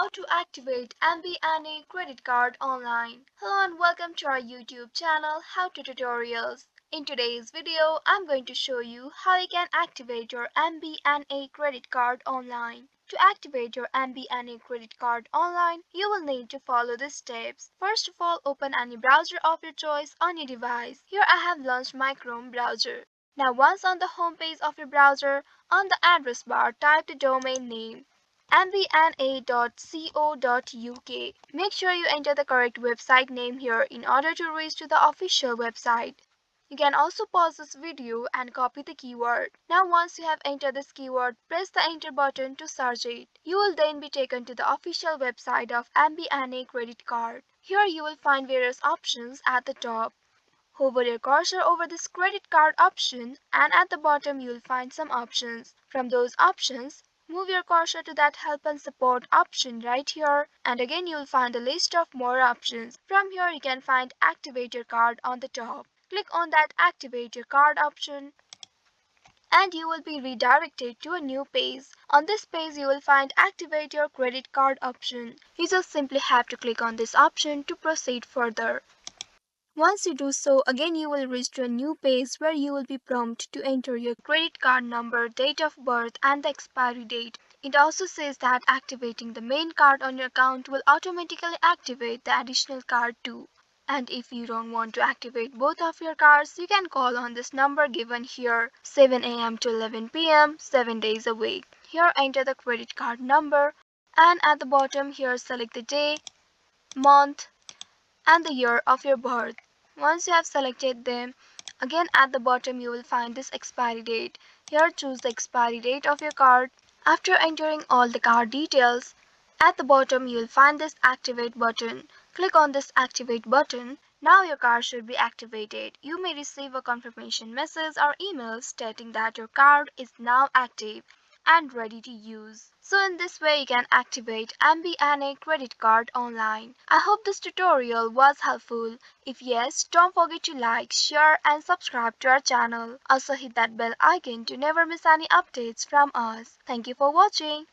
How to activate MBNA credit card online. Hello and welcome to our YouTube channel How to Tutorials. In today's video, I'm going to show you how you can activate your MBNA credit card online. To activate your MBNA credit card online, you will need to follow these steps. First of all, open any browser of your choice on your device. Here I have launched my Chrome browser. Now once on the home page of your browser, on the address bar type the domain name mbna.co.uk. Make sure you enter the correct website name here in order to reach to the official website. You can also pause this video and copy the keyword. Now once you have entered this keyword, press the enter button to search it. You will then be taken to the official website of MBNA credit card. Here you will find various options at the top. Hover your cursor over this credit card option and at the bottom you will find some options. From those options, move your cursor to that help and support option right here and again you will find a list of more options. From here you can find activate your card on the top. Click on that activate your card option and you will be redirected to a new page. On this page you will find activate your credit card option. You just simply have to click on this option to proceed further. Once you do so, again you will reach to a new page where you will be prompted to enter your credit card number, date of birth and the expiry date. It also says that activating the main card on your account will automatically activate the additional card too. And if you don't want to activate both of your cards, you can call on this number given here 7 a.m. to 11 p.m. 7 days a week. Here enter the credit card number and at the bottom here select the day, month and the year of your birth. Once you have selected them, again at the bottom you will find this expiry date. Here choose the expiry date of your card. After entering all the card details, at the bottom you will find this activate button. Click on this activate button. Now your card should be activated. You may receive a confirmation message or email stating that your card is now active and ready to use. So in this way you can activate MBNA credit card online. I hope this tutorial was helpful. If yes, don't forget to like, share and subscribe to our channel. Also hit that bell icon to never miss any updates from us. Thank you for watching.